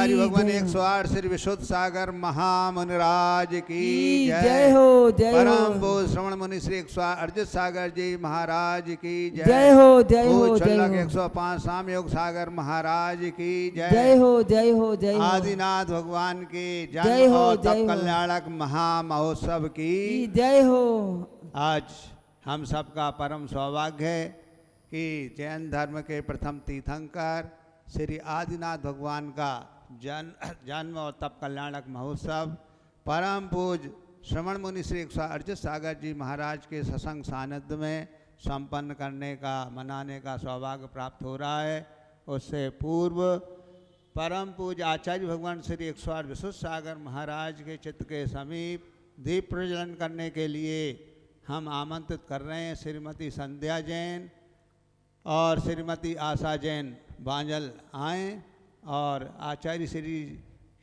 आचार्य भगवान 108 श्री विशुद्ध सागर महामुनिराज की जय हो, जय हो। परम पूज्य श्रवण मुनि श्री 108 अर्जित सागर जी महाराज की जय हो, जय हो, पूज्य जय छल्लक हो। 105 सामयोग सागर महाराज की जय हो, जय हो, जय हो। आदिनाथ भगवान की जय जन्म हो, और जय तप हो। कल्याणक महामहोत्सव की जय हो। आज हम सबका परम सौभाग्य है कि जैन धर्म के प्रथम तीर्थंकर श्री आदिनाथ भगवान का जन्म और तप कल्याणक महोत्सव परम पूज्य श्रवण मुनि श्री 108 अर्जित सागर जी महाराज के सत्संग सानिध्य में संपन्न करने का मनाने का सौभाग्य प्राप्त हो रहा है। उससे पूर्व परम पूज्य आचार्य भगवान श्री 108 विशुद्ध सागर महाराज के चित्र के समीप दीप प्रज्वलन करने के लिए हम आमंत्रित कर रहे हैं श्रीमती संध्या जैन और श्रीमती आशा जैन बांजल आएँ और आचार्य श्री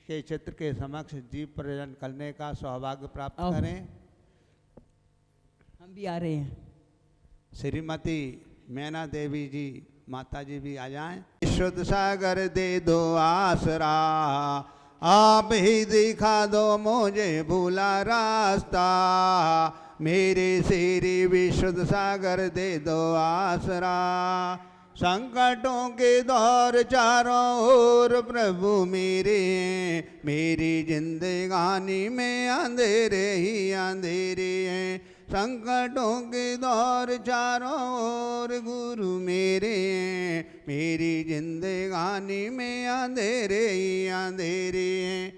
के चित्र के समक्ष दीप प्रज्वलन करने का सौभाग्य प्राप्त करें। हम भी आ रहे हैं। श्रीमती मैना देवी जी माता जी भी आ जाएं। शुद्ध सागर दे दो आसरा, आप ही दिखा दो मुझे भूला रास्ता, मेरे श्री विशुद्ध सागर दे दो आसरा। संकटों के दौर चारों ओर प्रभु मेरे, मेरी जिंदगानी में अंधेरे ही अंधेरे हैं। संकटों के दौर चारों ओर गुरु मेरे, मेरी जिंदगानी में अंधेरे ही अंधेरे हैं।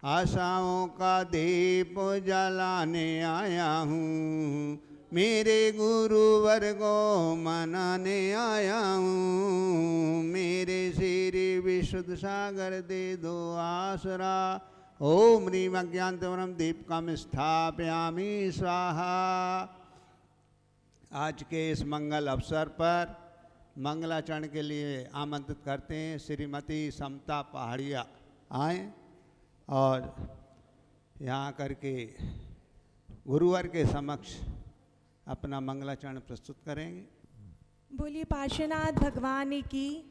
आशाओं का दीप जलाने आया हूँ, मेरे गुरुवर को मनाने आया हूँ, मेरे श्री विशुद्ध सागर दे दो आसरा। ओम ह्रीम अज्ञानतिमिरं दीपकं स्थापयामि स्वाहा। आज के इस मंगल अवसर पर मंगलाचरण के लिए आमंत्रित करते हैं श्रीमती समता पहाड़िया आएँ और यहाँ करके गुरुवर के समक्ष अपना मंगलाचरण प्रस्तुत करेंगे। बोलिए पार्श्वनाथ भगवान की।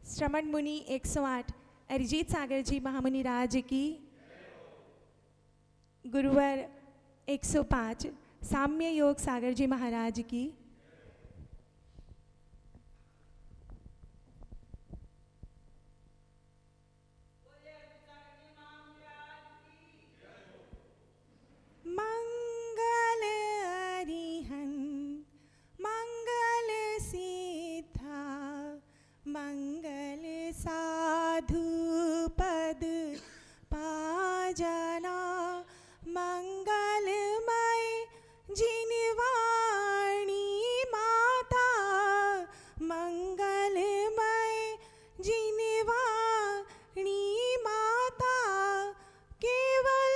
श्रवण मुनि 108 अरिजीत सागर जी महामुनि राज की। गुरुवर 105 साम्य योग सागर जी महाराज की। मंगल अरिहंत मंगल सीधा, मंगल साधु पद पाजना, मंगलमय जिनवाणी माता, मंगलमय जिनवाणी माता, केवल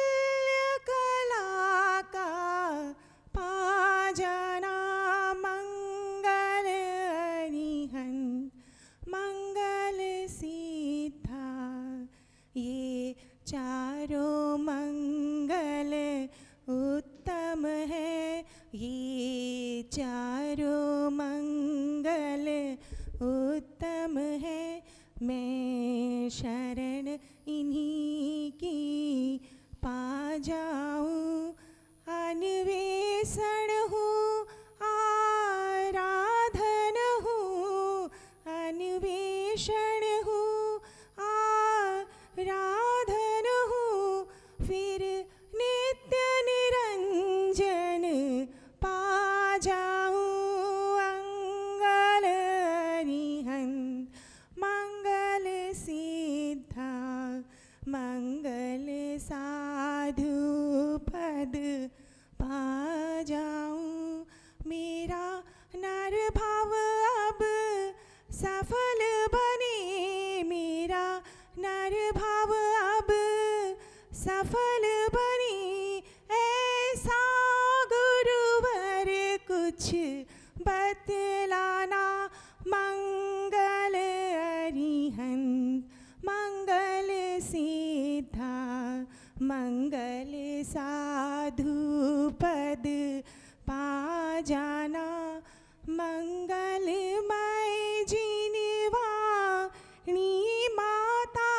कला का पाजना, मंगल अरिहंत मंगल सीधा। ये चारों मंगल उत्तम है, ये चारों मंगल उत्तम है। मैं शरण इन्हीं की पा जाऊं, अन्वेषण हूँ आराधन हूँ, अन्वेषण हूँ आराधन हूँ, फिर नित्य निरंजन पा जाऊं। अंगल अरिहंत मंगल सिद्धा, मंगल साधु पद पा जाऊं। मेरा नर भाव अब सफल बने, मेरा नर भाव अब सफल बने, ऐसा गुरुवर कुछ बतलाना। मंगल अरिहंत मंगल सिद्धा, मंगल साधु पद पा जाना, मंगलमय जिनवाणी माता,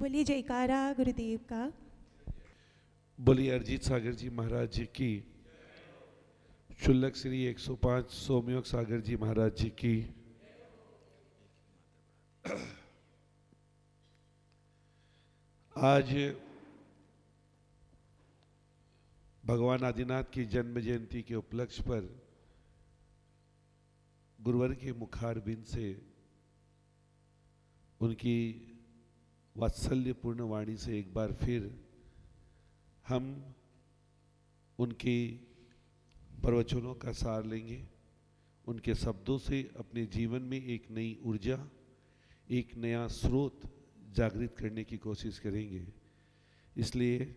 बोलिए जयकारा गुरुदेव का। बोलिए अरिजीत सागर जी महाराज जी की। शुल्लक श्री 105 सोमयोग सागर जी महाराज जी की। आज भगवान आदिनाथ की जन्म जयंती के उपलक्ष्य पर गुरुवर के मुखारबिंद से उनकी वात्सल्यपूर्ण वाणी से एक बार फिर हम उनके प्रवचनों का सार लेंगे, उनके शब्दों से अपने जीवन में एक नई ऊर्जा, एक नया स्रोत जागृत करने की कोशिश करेंगे। इसलिए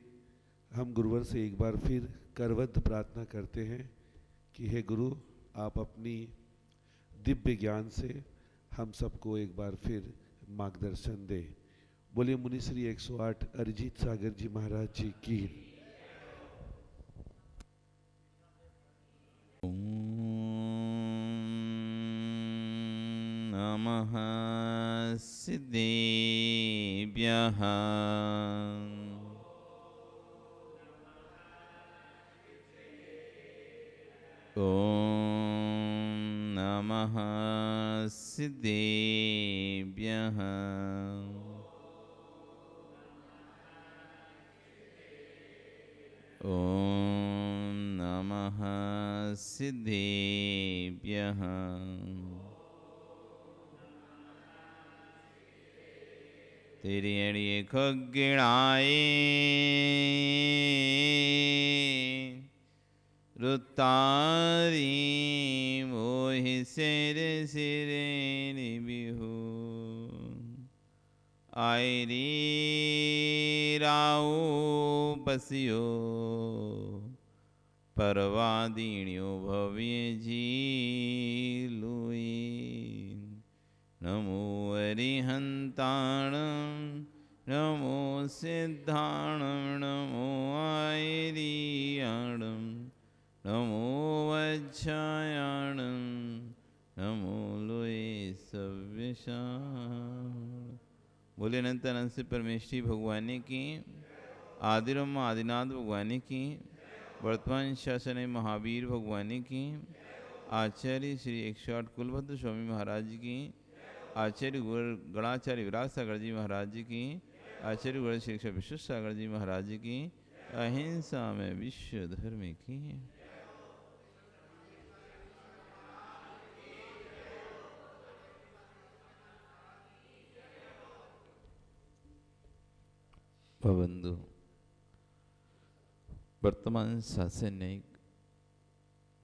हम गुरुवर से एक बार फिर करबद्ध प्रार्थना करते हैं कि हे गुरु, आप अपनी दिव्य ज्ञान से हम सबको एक बार फिर मार्गदर्शन दें। बोलिए मुनिश्री 108 अरिजीत सागर जी महाराज जी की। नमः सिद्धेभ्यः। ॐ नमः सिद्धेभ्यः। ॐ नमः सिद्धेभ्यः। तेरी अड़िए खगिणाए रुतारी मोहि सिर सिरे निबिहु आयरी राऊ बसियो परवादीण्यो भव्य जी लुई। नमो अरिहंताणं नमो सिद्धाणं नमो आयरियाणं नमो वज्रायाणं नमो लोये सव्यसाण। बोले अनंत अनंत से परमेश्वरी भगवान की, आदिरम आदिनाथ भगवान की, वर्तमान शासन महावीर भगवान की, आचार्य श्री 108 कुलभद्र स्वामी महाराज की, आचार्य गणाचार्य विराग सागर जी महाराज जी की, आचार्य गुरु श्री विश्व सागर जी महाराज जी की, अहिंसा में विश्व धर्म की। बंधु, वर्तमान शासन न्यायिक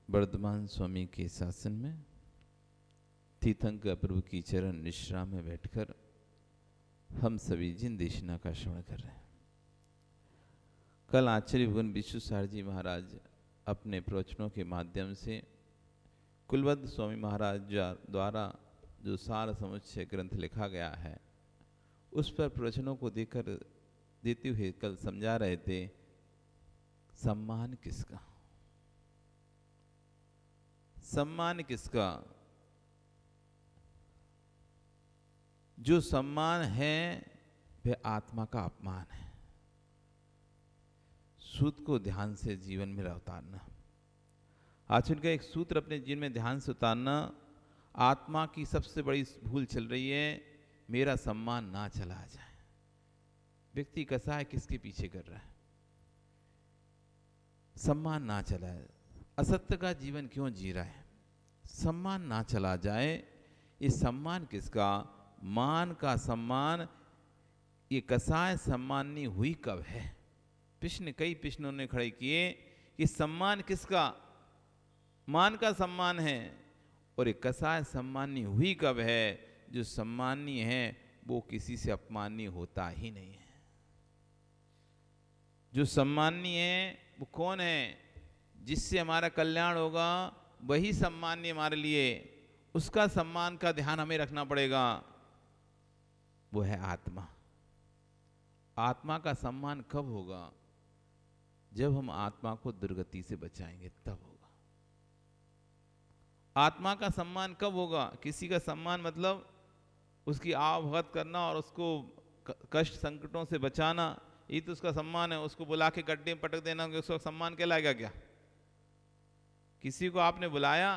वर्धमान स्वामी के शासन में तीर्थंकर प्रभु की चरण निश्रा में बैठकर हम सभी जिन देशना का श्रवण कर रहे हैं। कल आचार्य भगवान विश्व सागर जी महाराज अपने प्रवचनों के माध्यम से कुलवद्ध स्वामी महाराज द्वारा जो सार समुच्चय ग्रंथ लिखा गया है उस पर प्रवचनों को देते हुए कल समझा रहे थे, सम्मान किसका, सम्मान किसका। जो सम्मान है वह आत्मा का अपमान है। सूत्र को ध्यान से जीवन में उतारना। आज उनका एक सूत्र अपने जीवन में ध्यान से उतारना। आत्मा की सबसे बड़ी भूल चल रही है, मेरा सम्मान ना चला जाए। व्यक्ति कैसा है, किसके पीछे कर रहा है, सम्मान ना चला है। असत्य का जीवन क्यों जी रहा है, सम्मान ना चला जाए। ये सम्मान किसका, मान का सम्मान। ये कसाय सम्माननी हुई कब है। प्रश्न कई प्रश्नों ने खड़े किए कि सम्मान किसका, मान का सम्मान है, और ये कसाय सम्माननी हुई कब है। जो सम्माननीय है वो किसी से अपमाननीय होता ही नहीं है। जो सम्माननीय है वो कौन है, जिससे हमारा कल्याण होगा वही सम्माननीय हमारे लिए। उसका सम्मान का ध्यान हमें रखना पड़ेगा, वो है आत्मा। आत्मा का सम्मान कब होगा, जब हम आत्मा को दुर्गति से बचाएंगे तब होगा। आत्मा का सम्मान कब होगा, किसी का सम्मान मतलब उसकी आवभगत करना और उसको कष्ट संकटों से बचाना, ये तो उसका सम्मान है। उसको बुला के गड्ढे में पटक देना उसका सम्मान कहलाएगा क्या? किसी को आपने बुलाया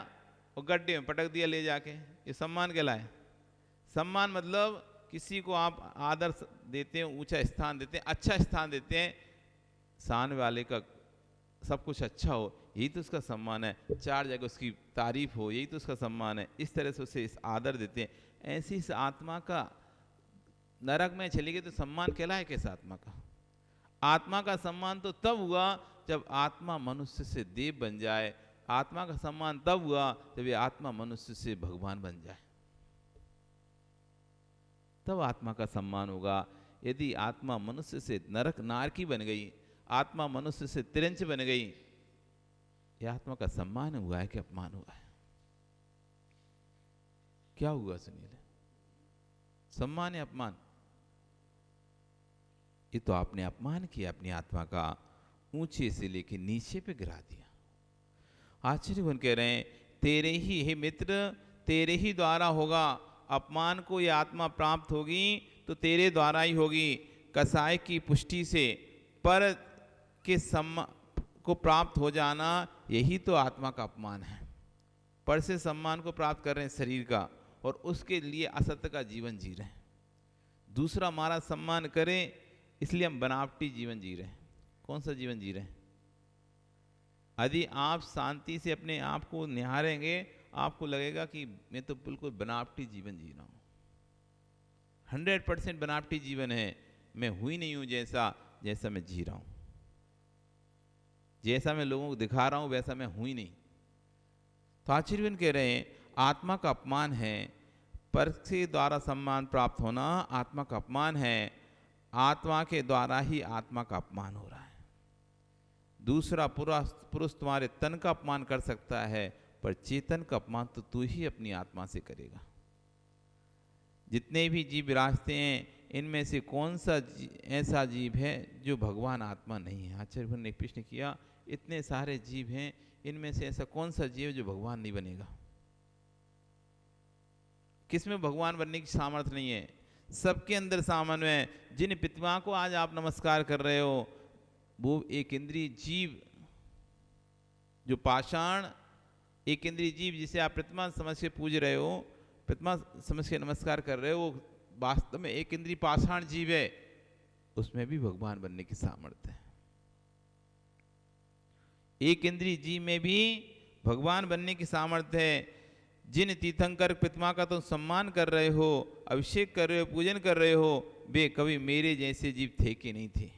और गड्ढे में पटक दिया ले जाके, ये सम्मान कहलाए? सम्मान मतलब किसी को आप आदर देते हैं, ऊंचा स्थान देते हैं, अच्छा स्थान देते हैं, सामने वाले का सब कुछ अच्छा हो, यही तो उसका सम्मान है। चार जगह उसकी तारीफ हो, यही तो उसका सम्मान है। इस तरह से उसे इस आदर देते हैं। ऐसी इस आत्मा का नरक में चली गई तो सम्मान कहलाए कैसे आत्मा का? आत्मा का सम्मान तो तब हुआ जब आत्मा मनुष्य से देव बन जाए। आत्मा का सम्मान तब हुआ जब ये आत्मा मनुष्य से भगवान बन जाए, तब आत्मा का सम्मान होगा। यदि आत्मा मनुष्य से नरक नारकी बन गई, आत्मा मनुष्य से तिरंच बन गई, यह आत्मा का सम्मान हुआ है कि अपमान हुआ है? क्या हुआ सुनिए, सम्मान या अपमान? ये तो आपने अपमान किया, अपनी आत्मा का ऊंचे से लेके नीचे पे गिरा दिया। आश्चर्य कह रहे हैं, तेरे ही हे मित्र, तेरे ही द्वारा होगा। अपमान को ये आत्मा प्राप्त होगी तो तेरे द्वारा ही होगी। कसाय की पुष्टि से पर के सम्मान को प्राप्त हो जाना, यही तो आत्मा का अपमान है। पर से सम्मान को प्राप्त कर रहे हैं शरीर का, और उसके लिए असत्य का जीवन जी रहे हैं। दूसरा हमारा सम्मान करे इसलिए हम बनावटी जीवन जी रहे हैं। कौन सा जीवन जी रहे हैं? यदि आप शांति से अपने आप को निहारेंगे, आपको लगेगा कि मैं तो बिल्कुल बनावटी जीवन जी रहा हूँ, 100% बनावटी जीवन है। मैं हुई नहीं हूँ जैसा मैं जी रहा हूँ, जैसा मैं लोगों को दिखा रहा हूँ वैसा मैं हुई नहीं। तो आचार्यवन कह रहे हैं, आत्मा का अपमान है। पर के द्वारा सम्मान प्राप्त होना आत्मा का अपमान है। आत्मा के द्वारा ही आत्मा का अपमान हो रहा है। दूसरा पुरुष तुम्हारे तन का अपमान कर सकता है, पर चेतन का अपमान तो तू ही अपनी आत्मा से करेगा। जितने भी जीव विराजते हैं, इनमें से कौन सा ऐसा जीव है जो भगवान आत्मा नहीं है? आचार्य ने प्रश्न किया, इतने सारे जीव हैं, इनमें से ऐसा कौन सा जीव जो भगवान नहीं बनेगा? किसमें भगवान बनने की सामर्थ्य नहीं है? सबके अंदर सामान्य है। जिन प्रतिमा को आज आप नमस्कार कर रहे हो, वो एक इंद्रिय जीव, जो पाषाण एक इंद्रिय जीव जिसे आप प्रतिमा समझ के पूज रहे हो, प्रतिमा समझ के नमस्कार कर रहे हो, वो वास्तव में एक इंद्रिय पाषाण जीव है। उसमें भी भगवान बनने की सामर्थ्य है। एक इंद्रिय जीव में भी भगवान बनने की सामर्थ्य है। जिन तीर्थंकर प्रतिमा का तुम सम्मान कर रहे हो, अभिषेक कर रहे हो, पूजन कर रहे हो, वे कभी मेरे जैसे जीव थे कि नहीं थे?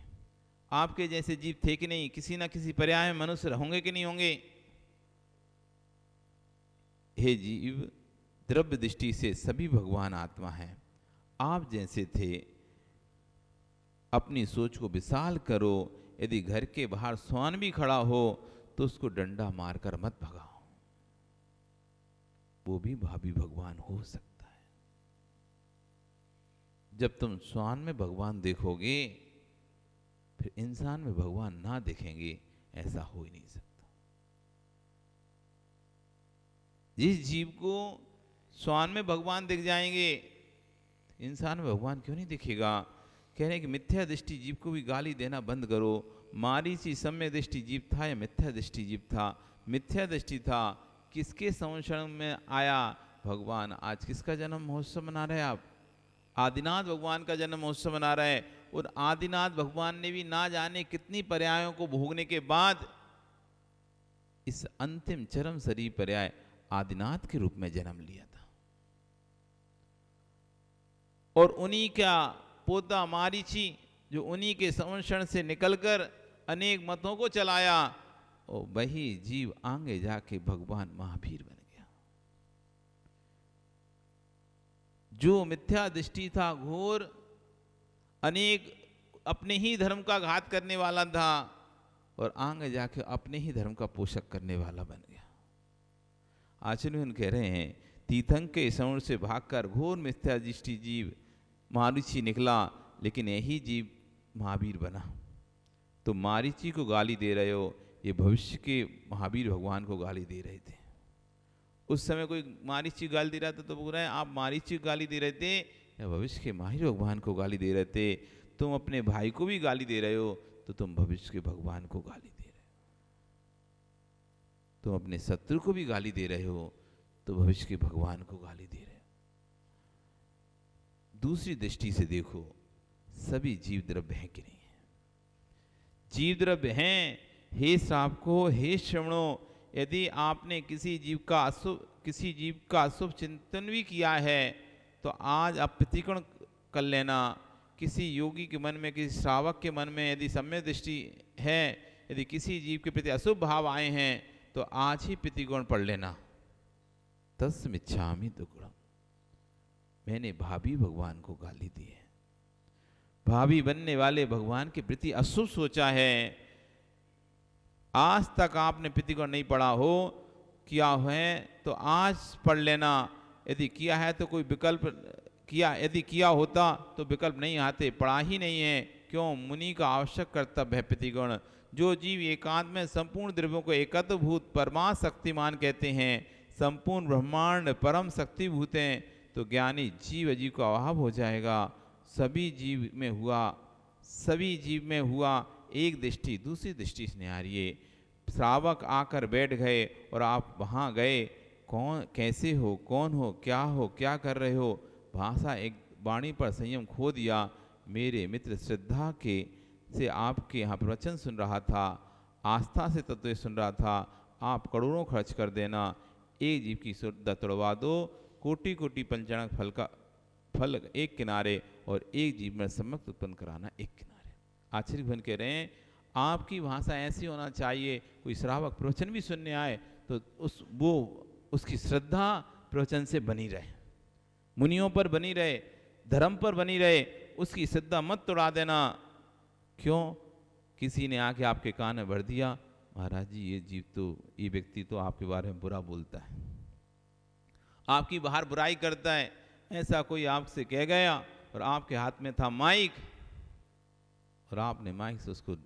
आपके जैसे जीव थे कि नहीं? किसी ना किसी पर्याय में मनुष्य होंगे कि नहीं होंगे? हे जीव, द्रव्य दृष्टि से सभी भगवान आत्मा हैं। आप जैसे थे। अपनी सोच को विशाल करो। यदि घर के बाहर श्वान भी खड़ा हो तो उसको डंडा मारकर मत भगाओ, वो भी भावी भगवान हो सकता है। जब तुम श्वान में भगवान देखोगे, फिर इंसान में भगवान ना देखेंगे, ऐसा हो ही नहीं सकता। जिस जीव को श्वान में भगवान दिख जाएंगे, इंसान में भगवान क्यों नहीं दिखेगा? कह रहे हैं कि मिथ्या दृष्टि जीव को भी गाली देना बंद करो। मारीची सम्यक दृष्टि जीव था या मिथ्या दृष्टि जीव था? मिथ्या दृष्टि था। किसके संरक्षण में आया भगवान? आज किसका जन्म महोत्सव मना रहे हैं आप? आदिनाथ भगवान का जन्म महोत्सव मना रहे हैं। और आदिनाथ भगवान ने भी ना जाने कितनी पर्यायों को भोगने के बाद इस अंतिम चरम शरीर पर्याय आदिनाथ के रूप में जन्म लिया था। और उन्हीं का पोता मारीची, जो उन्हीं के संरक्षण से निकलकर अनेक मतों को चलाया, और वही जीव आगे जाके भगवान महावीर बन गया। जो मिथ्या दृष्टि था घोर, अनेक अपने ही धर्म का घात करने वाला था, और आगे जाके अपने ही धर्म का पोषक करने वाला बन गया। आचार्य कह रहे हैं, तीर्थंकर के संवर से भागकर घोर मिथ्या दृष्टि जीव मारीची निकला, लेकिन यही जीव महावीर बना। तो मारीची को गाली दे रहे हो, ये भविष्य के महावीर भगवान को गाली दे रहे थे। उस समय कोई मारीची गाली दे रहा था तो बोल रहे हैं आप मारीची को गाली दे रहे थे, या भविष्य के माहिर भगवान को गाली दे रहे थे। तुम अपने भाई को भी गाली दे रहे हो तो तुम भविष्य के भगवान को गाली दे रहे हो। तुम अपने शत्रु को भी गाली दे रहे हो तो भविष्य के भगवान को गाली दे रहे हो। दूसरी दृष्टि से देखो, सभी जीव द्रव्य हैं कि नहीं है? जीव द्रव्य हैं। हे श्रावको, हे श्रवणों, यदि आपने किसी जीव का अशुभ चिंतन भी किया है तो आज आप प्रतिकोण कर लेना। किसी योगी के मन में, किसी श्रावक के मन में यदि सम्यक दृष्टि है, यदि किसी जीव के प्रति अशुभ भाव आए हैं तो आज ही प्रतिकोण पढ़ लेना। तस्मिच्छामि दुक्कडम, मैंने भावी भगवान को गाली दी है। भावी बनने वाले भगवान के प्रति अशुभ सोचा है। आज तक आपने प्रतिकोण नहीं पढ़ा हो, किया है तो आज पढ़ लेना। यदि किया है तो कोई विकल्प यदि किया होता तो विकल्प नहीं आते, पढ़ा ही नहीं है। क्यों? मुनि का आवश्यक कर्तव्य है प्रतिकोण। जो जीव एकांत में संपूर्ण द्रव्यों को एकत्वभूत परमात्म शक्तिमान कहते हैं, संपूर्ण ब्रह्मांड परम शक्तिभूत हैं, तो ज्ञानी जीव अजीव का अभाव हो जाएगा। सभी जीव में हुआ एक दृष्टि। दूसरी दृष्टि से निहारिए। श्रावक आकर बैठ गए और आप वहाँ गए, कौन, कैसे हो, कौन हो, क्या कर रहे हो, भाषा एक वाणी पर संयम खो दिया। मेरे मित्र श्रद्धा से आपके यहाँ प्रवचन सुन रहा था, आस्था से तत्व सुन रहा था। आप करोड़ों खर्च कर देना, एक जीव की श्रद्धा तोड़वा दो। कोटि कोटि पंचानन फल एक किनारे और एक जीव में सम्यक उत्पन्न कराना एक किनारे। आचार्य भगवान कह रहे हैं आपकी भाषा ऐसी होना चाहिए, कोई श्रावक प्रवचन भी सुनने आए तो उसकी श्रद्धा प्रवचन से बनी रहे, मुनियों पर बनी रहे, धर्म पर बनी रहे। उसकी श्रद्धा मत तोड़ा देना। क्यों? किसी ने आके आपके कान में भर दिया, महाराज जी ये व्यक्ति तो आपके बारे में बुरा बोलता है, आपकी बाहर बुराई करता है, ऐसा कोई आपसे कह गया और आपके हाथ में था माइक और आपने माइक से उसको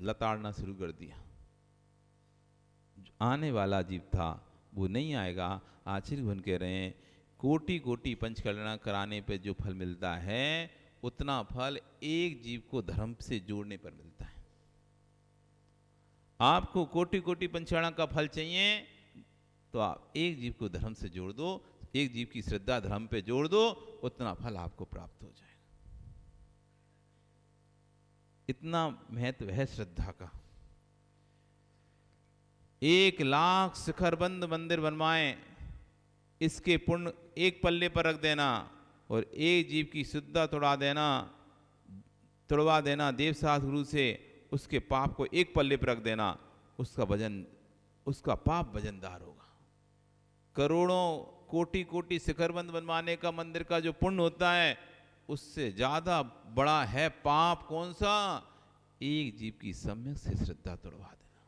लताड़ना शुरू कर दिया। आने वाला जीव था वो नहीं आएगा। आचार्य भगवान कह रहे हैं कोटि कोटि पंचकर्मा कराने पे जो फल मिलता है उतना फल एक जीव को धर्म से जोड़ने पर मिलता है। आपको कोटि कोटि पंचकर्मा का फल चाहिए तो आप एक जीव को धर्म से जोड़ दो, एक जीव की श्रद्धा धर्म पे जोड़ दो, उतना फल आपको प्राप्त हो जाएगा। इतना महत्व है श्रद्धा का। 1,00,000 शिखरबंद मंदिर बनवाएं, इसके पुण्य एक पल्ले पर रख देना और एक जीव की श्रद्धा तोड़वा देना देवशास्त्र गुरु से, उसके पाप को एक पल्ले पर रख देना, उसका पाप वजनदार होगा। करोड़ों कोटि कोटि शिखरबंद बनवाने का मंदिर का जो पुण्य होता है उससे ज्यादा बड़ा है पाप कौन सा? एक जीव की सम्यक से श्रद्धा तोड़वा देना,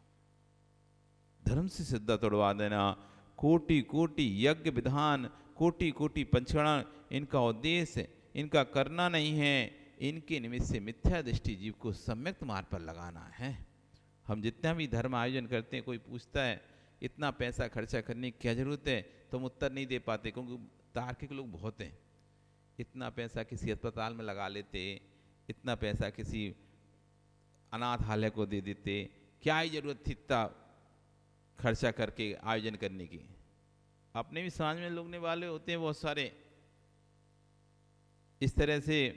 धर्म से श्रद्धा तोड़वा देना। कोटि कोटि यज्ञ विधान, कोटि कोटि पंचकर्म, इनका उद्देश्य इनका करना नहीं है, इनके निमित्त से मिथ्या दृष्टि जीव को सम्यक मार्ग पर लगाना है। हम जितना भी धर्म आयोजन करते हैं, कोई पूछता है इतना पैसा खर्चा करने की क्या जरूरत है, तो हम उत्तर नहीं दे पाते क्योंकि तार्किक लोग बहुत हैं। इतना पैसा किसी अस्पताल में लगा लेते, इतना पैसा किसी अनाथालय को दे देते, क्या ही जरूरत थी इतना खर्चा करके आयोजन करने की। अपने भी समाज में लोगने वाले होते हैं बहुत सारे, इस तरह से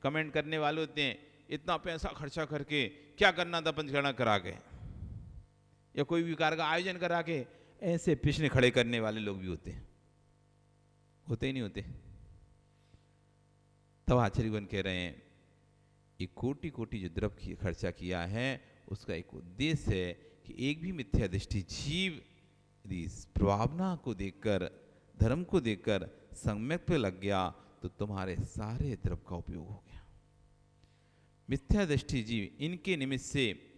कमेंट करने वाले होते हैं, इतना पैसा खर्चा करके क्या करना था पंचकर्मा करा के, या कोई भी कार्य का आयोजन करा के। ऐसे पिछले खड़े करने वाले लोग भी होते ही नहीं होते। तब आचार्यगण कह रहे हैं ये कोटि कोटि जो द्रव्य खर्चा किया है उसका एक उद्देश्य है कि एक भी मिथ्या दृष्टि जीव यदि प्रभावना को देखकर, धर्म को देखकर सम्यक पे लग गया तो तुम्हारे सारे द्रव्य का उपयोग हो गया। मिथ्या दृष्टि जीव इनके निमित्त से,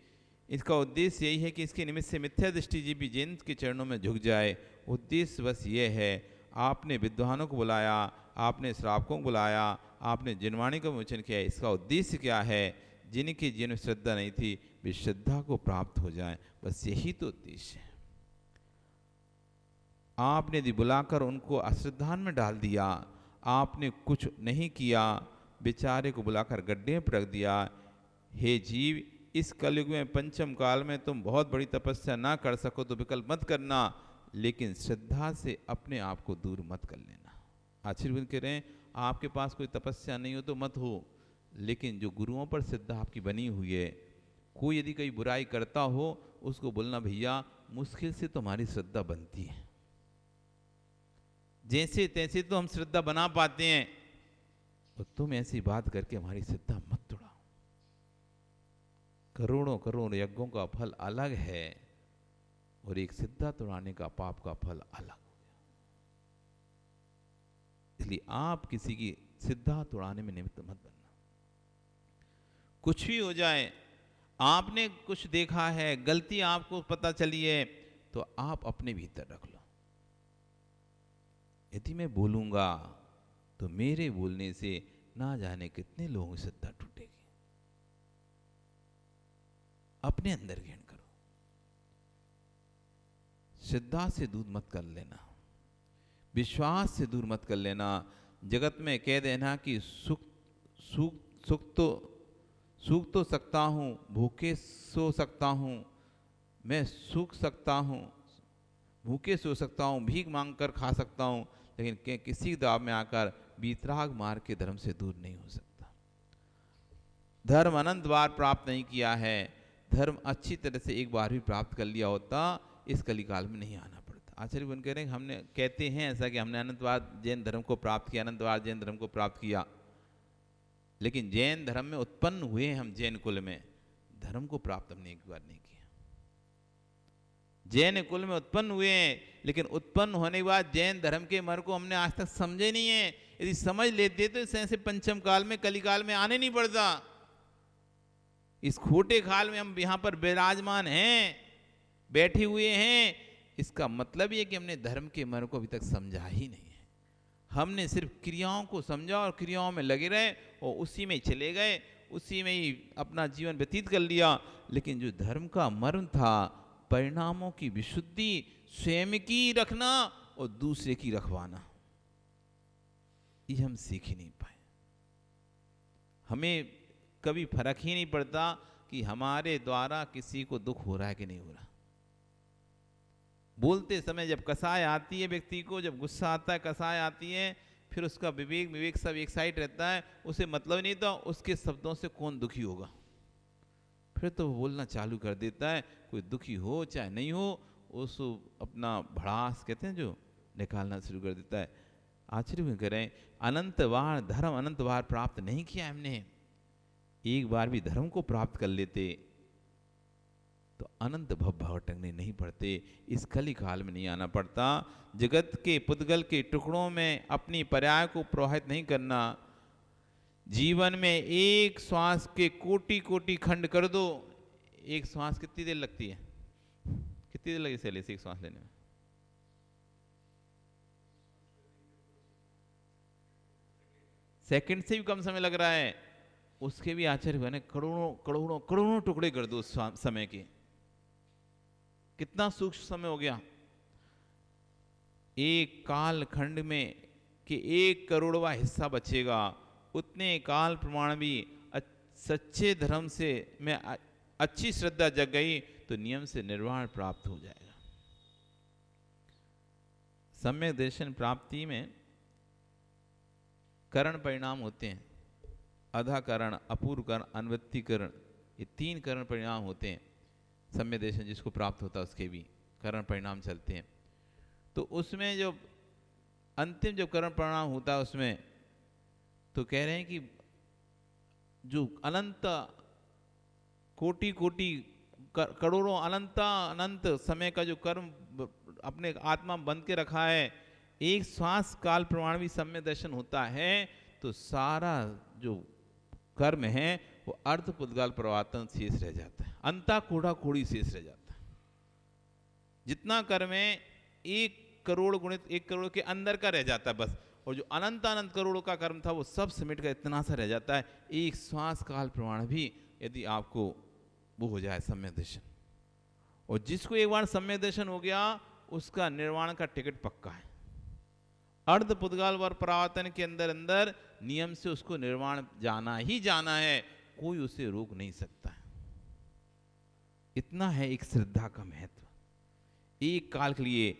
इसका उद्देश्य यही है कि इसके निमित्त से मिथ्या दृष्टि जीव भी जिन के चरणों में झुक जाए। उद्देश्य बस ये है, आपने विद्वानों को बुलाया, आपने श्रावकों को बुलाया, आपने जिनवाणी का विमोचन किया, इसका उद्देश्य क्या है? जिनके जीवन में श्रद्धा नहीं थी वे श्रद्धा को प्राप्त हो जाएं, बस यही तो उद्देश्य है। आपने यदि बुलाकर उनको अश्रद्धान में डाल दिया, आपने कुछ नहीं किया, बेचारे को बुलाकर गड्ढे में रख दिया। हे जीव, इस कलयुग में पंचम काल में तुम बहुत बड़ी तपस्या ना कर सको तो विकल्प मत करना, लेकिन श्रद्धा से अपने आप को दूर मत कर लेना। आशीर्वाद कह रहे हैं, आपके पास कोई तपस्या नहीं हो तो मत हो, लेकिन जो गुरुओं पर श्रद्धा आपकी बनी हुई है, कोई यदि कोई बुराई करता हो उसको बोलना, भैया मुश्किल से तुम्हारी श्रद्धा बनती है, जैसे तैसे तो हम श्रद्धा बना पाते हैं, और तुम ऐसी बात करके हमारी श्रद्धा मत तोड़ाओ। करोड़ों करोड़ यज्ञों का फल अलग है और एक श्रद्धा तोड़ाने का पाप का फल अलग हो गया। इसलिए आप किसी की श्रद्धा तोड़ाने में निमित्त मत बनना। कुछ भी हो जाए, आपने कुछ देखा है, गलती आपको पता चली है, तो आप अपने भीतर रख लो। यदि मैं बोलूंगा तो मेरे बोलने से ना जाने कितने लोगों की श्रद्धा टूटेगी। अपने अंदर ग्रहण करो, श्रद्धा से दूर मत कर लेना, विश्वास से दूर मत कर लेना। जगत में कह देना कि सूख तो सकता हूँ, भूखे सो सकता हूँ, मैं सूख सकता हूँ, भूखे सो सकता हूँ, भीख मांग कर खा सकता हूँ, लेकिन किसी दाव में आकर बीतराग मार्ग के धर्म से दूर नहीं हो सकता। धर्म अनंत बार प्राप्त नहीं किया है, धर्म अच्छी तरह से एक बार भी प्राप्त कर लिया होता, इस कलिकाल में नहीं आना पड़ता। आचार्य बन कह रहे हैं, हमने कहते हैं ऐसा कि हमने अनंत बार जैन धर्म को प्राप्त किया, अनंत बार जैन धर्म को प्राप्त किया, लेकिन जैन धर्म में उत्पन्न हुए हम जैन कुल में, धर्म को प्राप्त हमने एक बार नहीं किया। जैन कुल में उत्पन्न हुए हैं, लेकिन उत्पन्न होने के बाद जैन धर्म के मर्म को हमने आज तक समझे नहीं है। यदि समझ लेते तो ऐसे पंचम काल में, कलिकाल में आने नहीं पड़ता। इस खोटे काल में हम यहाँ पर विराजमान हैं, बैठे हुए हैं, इसका मतलब ये कि हमने धर्म के मर्म को अभी तक समझा ही नहीं है। हमने सिर्फ क्रियाओं को समझा और क्रियाओं में लगे रहे और उसी में चले गए, उसी में ही अपना जीवन व्यतीत कर लिया। लेकिन जो धर्म का मर्म था, परिणामों की विशुद्धि, स्वयं की रखना और दूसरे की रखवाना, ये हम सीख ही नहीं पाए। हमें कभी फर्क ही नहीं पड़ता कि हमारे द्वारा किसी को दुख हो रहा है कि नहीं हो रहा। बोलते समय जब कसाय आती है व्यक्ति को, जब गुस्सा आता है, कसाय आती है, फिर उसका विवेक सब एक साइड रहता है, उसे मतलब नहीं था उसके शब्दों से कौन दुखी होगा। फिर तो वो बोलना चालू कर देता है, कोई दुखी हो चाहे नहीं हो, उस अपना भड़ास कहते हैं जो निकालना शुरू कर देता है। आश्चर्य में करें, अनंत बार धर्म अनंत बार प्राप्त नहीं किया हमने, एक बार भी धर्म को प्राप्त कर लेते तो अनंत भव भटकने नहीं पड़ते, इस कली काल में नहीं आना पड़ता। जगत के पुद्गल के टुकड़ों में अपनी पर्याय को प्रवाहित नहीं करना। जीवन में एक श्वास के कोटि कोटि खंड कर दो। एक श्वास कितनी देर लगती है? कितनी देर लगी सैले से एक श्वास लेने में? सेकंड से भी कम समय लग रहा है, उसके भी आचार्य बने करोड़ों करोड़ों करोड़ों टुकड़े कर दो समय के। कितना सूक्ष्म समय हो गया। एक काल खंड में कि 1 करोड़वा हिस्सा बचेगा, उतने काल प्रमाण भी सच्चे धर्म से मैं अच्छी श्रद्धा जग गई तो नियम से निर्वाण प्राप्त हो जाएगा। सम्यक दर्शन प्राप्ति में करण परिणाम होते हैं, अधाकरण, अपूर्वकरण, अनुवृत्तिकरण, ये 3 करण परिणाम होते हैं। सम्यक दर्शन जिसको प्राप्त होता है उसके भी करण परिणाम चलते हैं। तो उसमें जो अंतिम जो करण परिणाम होता है उसमें तो कह रहे हैं कि जो अनंत कोटि कोटि करोड़ों अनंत समय का जो कर्म अपने आत्मा में बंध के रखा है, एक श्वास काल प्रमाण भी सम्यक दर्शन होता है तो सारा जो कर्म है वो अर्ध पुद्गल प्रवातन शेष रह जाता है, अंता कोड़ा कोड़ी शेष रह जाता है। जितना कर्म है 1 करोड़ गुणित 1 करोड़ के अंदर का रह जाता है बस, और जो अनंत अनंत करोड़ों का कर्म था वो सब समेट कर इतना सा रह जाता है। एक श्वास काल प्रमाण भी यदि आपको वो हो जाए सम्यक दर्शन, और जिसको एक बार सम्यक दर्शन हो गया उसका निर्वाण का टिकट पक्का है। अर्ध पुद्गल वर परावर्तन के अंदर अंदर नियम से उसको निर्वाण जाना ही जाना है, कोई उसे रोक नहीं सकता है। इतना है एक श्रद्धा का महत्व। एक काल के लिए,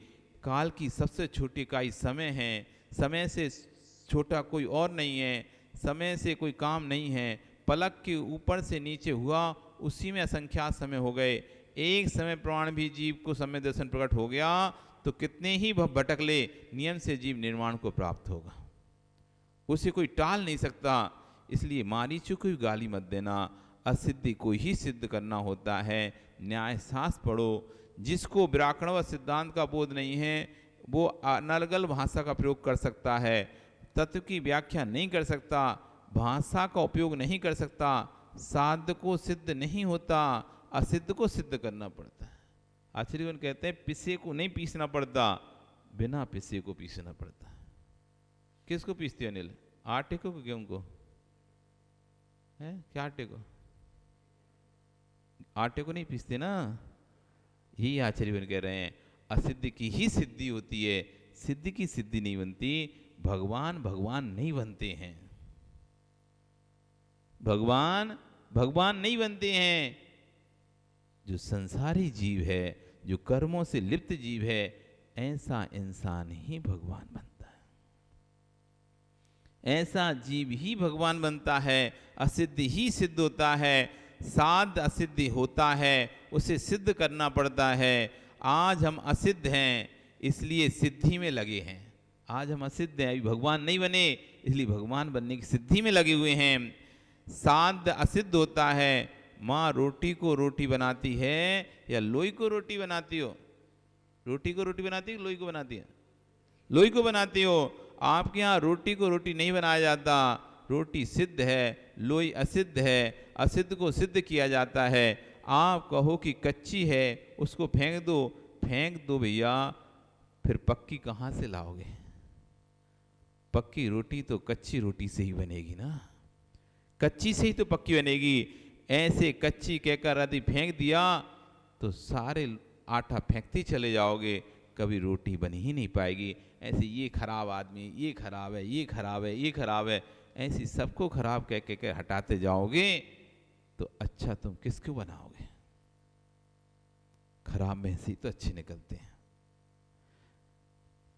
काल की सबसे छोटी इकाई समय है, समय से छोटा कोई और नहीं है, समय से कोई काम नहीं है। पलक के ऊपर से नीचे हुआ उसी में असंख्यात समय हो गए। एक समय प्रमाण भी जीव को समय दर्शन प्रकट हो गया तो कितने ही भटक ले, नियम से जीव निर्वाण को प्राप्त होगा, उसे कोई टाल नहीं सकता। इसलिए मारीचों को गाली मत देना, असिद्धि को ही सिद्ध करना होता है। न्याय शास्त्र पढ़ो। जिसको व्याकरण व सिद्धांत का बोध नहीं है वो अनर्गल भाषा का प्रयोग कर सकता है, तत्व की व्याख्या नहीं कर सकता, भाषा का उपयोग नहीं कर सकता, साध्य को सिद्ध नहीं होता, असिद्ध को सिद्ध करना पड़ता है। आचार्यगण कहते हैं पिसे को नहीं पीसना पड़ता, बिना पिसे को पीसना पड़ता है। किसको पीसते हो अनिल? आटे को, गेहूं को? है क्या आटे को? आटे को नहीं पीसते ना। यही आचार्यगण कह रहे हैं, असिद्धि की ही सिद्धि होती है, सिद्धि की सिद्धि नहीं बनती। भगवान भगवान नहीं बनते हैं, भगवान भगवान नहीं बनते हैं। जो संसारी जीव है, जो कर्मों से लिप्त जीव है, ऐसा इंसान ही भगवान बनता है, ऐसा जीव ही भगवान बनता है। असिद्ध ही सिद्ध होता है, साध असिद्धि होता है, उसे सिद्ध करना पड़ता है। आज हम असिद्ध हैं इसलिए सिद्धि में लगे हैं, आज हम असिद्ध हैं, अभी भगवान नहीं बने इसलिए भगवान बनने की सिद्धि में लगे हुए हैं। साध असिद्ध होता है। माँ रोटी को रोटी बनाती है या लोई को रोटी बनाती हो? रोटी को रोटी बनाती है, लोई को बनाती है? लोई को बनाती हो। आपके यहाँ रोटी को रोटी नहीं बनाया जाता, रोटी सिद्ध है, लोई असिद्ध है, असिद्ध को सिद्ध किया जाता है। आप कहो कि कच्ची है, उसको फेंक दो, फेंक दो भैया, फिर पक्की कहाँ से लाओगे? पक्की रोटी तो कच्ची रोटी से ही बनेगी ना, कच्ची से ही तो पक्की बनेगी। ऐसे कच्ची कहकर यदि फेंक दिया तो सारे आटा फेंकते चले जाओगे, कभी रोटी बन ही नहीं पाएगी। ऐसे ये खराब आदमी, ये खराब है, ये खराब है, ये खराब है, ऐसी सबको खराब कह के हटाते जाओगे तो अच्छा तुम किसको बनाओगे? खराब में से तो अच्छे निकलते हैं।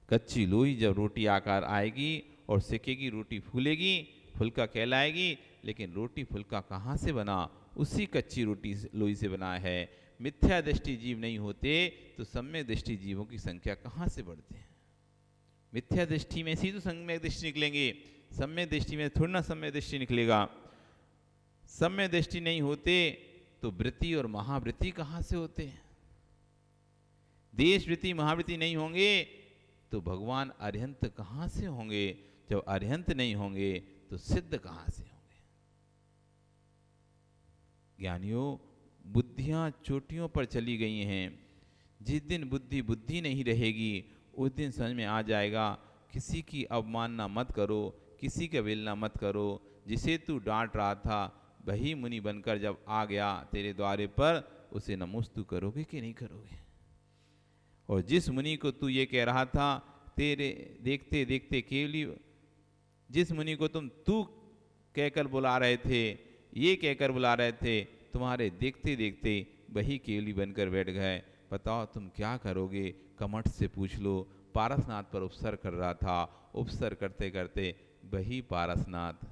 कच्ची लोई जब रोटी आकार आएगी और सेकेगी, रोटी फूलेगी, फुल्का कहलाएगी। लेकिन रोटी फुल्का कहाँ से बना? उसी कच्ची रोटी लोई से बना है। मिथ्या दृष्टि जीव नहीं होते तो सम्यक दृष्टि जीवों की संख्या कहाँ से बढ़ती है? मिथ्या दृष्टि में से तो सम्यक दृष्टि निकलेंगे, सम्यक दृष्टि में थोड़ा ना सम्यक दृष्टि निकलेगा। सम्यक दृष्टि नहीं होते तो वृत्ति और महावृत्ति कहाँ से होते हैं? देश वृत्ति महावृत्ति नहीं होंगे तो भगवान अरिहंत कहाँ से होंगे? जब अरिहंत नहीं होंगे तो सिद्ध कहाँ से होंगे? ज्ञानियों, बुद्धियां चोटियों पर चली गई हैं। जिस दिन बुद्धि बुद्धि नहीं रहेगी उस दिन समझ में आ जाएगा किसी की अवमानना मत करो, किसी की अवहेलना मत करो। जिसे तू डांट रहा था वही मुनि बनकर जब आ गया तेरे द्वारे पर, उसे नमोस्तु करोगे कि नहीं करोगे? और जिस मुनि को तू ये कह रहा था, तेरे देखते देखते केवली जिस मुनि को तुम तू कहकर बुला रहे थे, ये कहकर बुला रहे थे, तुम्हारे देखते देखते वही केवली बनकर बैठ गए। बताओ तुम क्या करोगे? कमठ से पूछ लो। पारसनाथ पर उपसर कर रहा था, उपसर करते करते वही पारसनाथ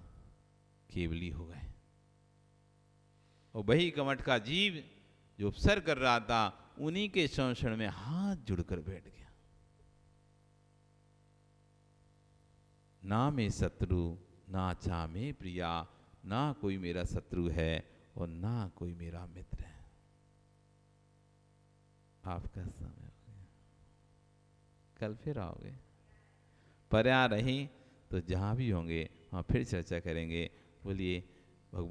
केवली हो गए, और वही कमठ का जीव जो उपसर कर रहा था उन्हीं के संरक्षण में हाथ जुड़कर बैठ गया। ना मैं शत्रु ना चा में प्रिया, ना कोई मेरा शत्रु है और ना कोई मेरा मित्र है। आपका समय हो गया, कल फिर आओगे। पर्या रही तो जहाँ भी होंगे वहाँ फिर चर्चा करेंगे। बोलिए भगवान